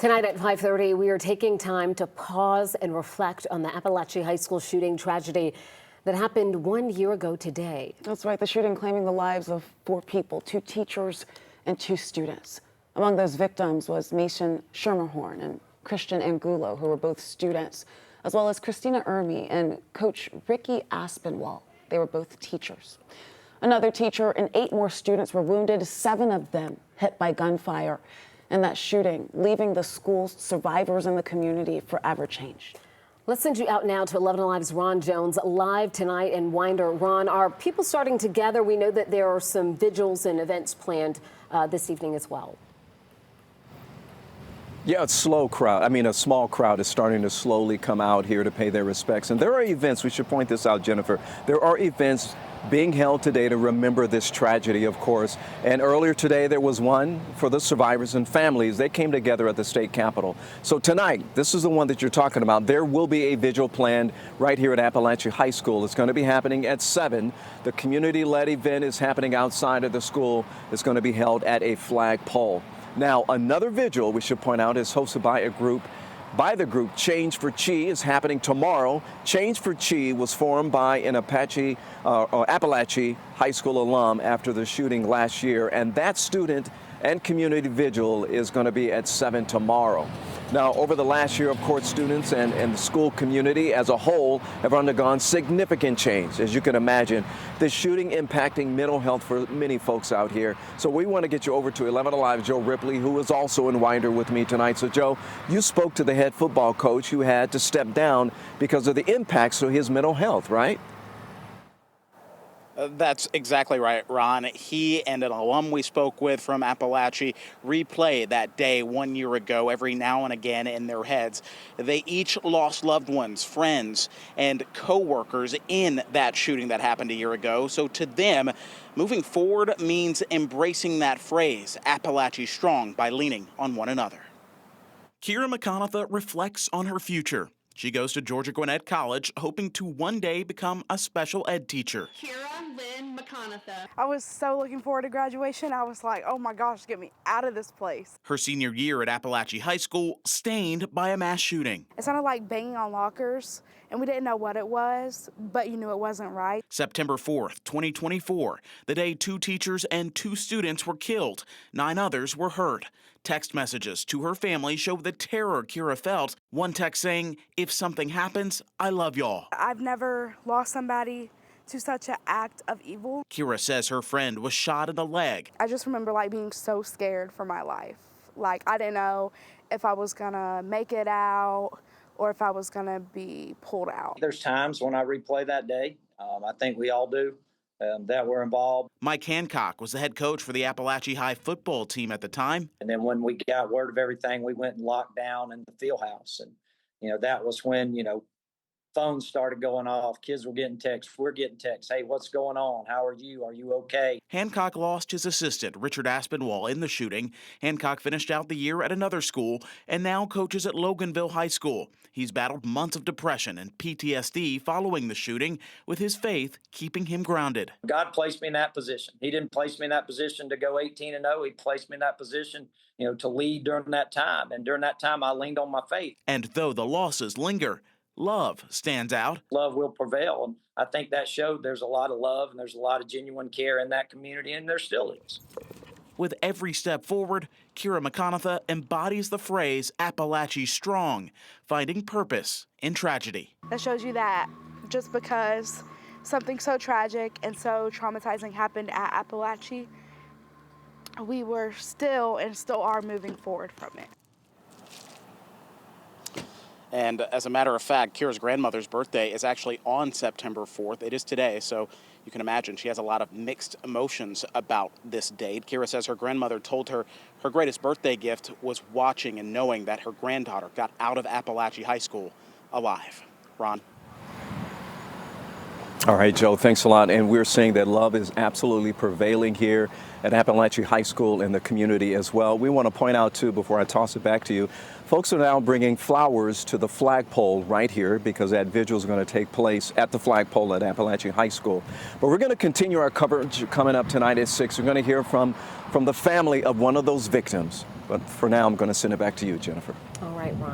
Tonight at 5:30, we are taking time to pause and reflect on the Apalachee High School shooting tragedy that happened 1 year ago today. That's right, the shooting claiming the lives of 4 people, 2 teachers and 2 students. Among those victims was Mason Schermerhorn and Christian Angulo, who were both students, as well as Christina Ermy and Coach Ricky Aspinwall. They were both teachers. Another teacher and 8 more students were wounded, 7 of them hit by gunfire in that shooting, leaving the school's survivors and the community forever changed. Let's send you out now to 11 Alive's Ron Jones, live tonight in Winder. Ron, are people starting to gather? We know that there are some vigils and events planned this evening as well. Yeah, it's slow crowd. I mean, a small crowd is starting to slowly come out here to pay their respects. And there are events, we should point this out, Jennifer. There are events being held today to remember this tragedy, of course. And earlier today, there was one for the survivors and families. They came together at the state capitol. So tonight, this is the one that you're talking about. There will be a vigil planned right here at Apalachee High School. It's going to be happening at 7. The community-led event is happening outside of the school. It's going to be held at a flagpole. Now, another vigil, we should point out, is hosted by the group Change for Chi, is happening tomorrow. Change for Chi was formed by an Apalachee High School alum after the shooting last year, and that student and community vigil is going to be at 7 tomorrow. Now, over the last year, of course, students and the school community as a whole have undergone significant change, as you can imagine. The shooting impacting mental health for many folks out here. So we want to get you over to 11 Alive Joe Ripley, who is also in Winder with me tonight. So, Joe, you spoke to the head football coach who had to step down because of the impacts to his mental health, right? That's exactly right, Ron. He and an alum we spoke with from Apalachee replay that day 1 year ago every now and again in their heads. They each lost loved ones, friends, and co-workers in that shooting that happened a year ago. So to them, moving forward means embracing that phrase, Apalachee Strong, by leaning on one another. Kira McConaughey reflects on her future. She goes to Georgia Gwinnett College, hoping to one day become a special ed teacher. I was so looking forward to graduation. I was like, oh my gosh, get me out of this place. Her senior year at Apalachee High School stained by a mass shooting. It sounded like banging on lockers, and we didn't know what it was, but you knew it wasn't right. September 4th, 2024, the day 2 teachers and 2 students were killed. 9 others were hurt. Text messages to her family show the terror Kira felt. One text saying, "If something happens, I love y'all." I've never lost somebody to such an act of evil. Kira says her friend was shot in the leg. I just remember being so scared for my life. I didn't know if I was gonna make it out or if I was gonna be pulled out. There's times when I replay that day. I think we all do. That were involved. Mike Hancock was the head coach for the Apalachee High football team at the time. And then when we got word of everything, we went and locked down in the field house. And, that was when, phones started going off. Kids were getting texts. We're getting texts. Hey, what's going on? How are you? Are you okay? Hancock lost his assistant, Richard Aspinwall, in the shooting. Hancock finished out the year at another school and now coaches at Loganville High School. He's battled months of depression and PTSD following the shooting, with his faith keeping him grounded. God placed me in that position. He didn't place me in that position to go 18-0. He placed me in that position, to lead during that time. And during that time, I leaned on my faith. And though the losses linger, love stands out. Love will prevail. And I think that showed there's a lot of love and there's a lot of genuine care in that community, and there still is. With every step forward, Kira McConaughey embodies the phrase Apalachee Strong, finding purpose in tragedy. That shows you that just because something so tragic and so traumatizing happened at Apalachee, we were still and still are moving forward from it. And as a matter of fact, Kira's grandmother's birthday is actually on September 4th. It is today, so you can imagine she has a lot of mixed emotions about this date. Kira says her grandmother told her her greatest birthday gift was watching and knowing that her granddaughter got out of Apalachee High School alive. Ron? All right, Joe, thanks a lot. And we're seeing that love is absolutely prevailing here at Apalachee High School and the community as well. We want to point out, too, before I toss it back to you, folks are now bringing flowers to the flagpole right here because that vigil is going to take place at the flagpole at Apalachee High School. But we're going to continue our coverage coming up tonight at 6. We're going to hear from the family of one of those victims. But for now, I'm going to send it back to you, Jennifer. All right, Ron.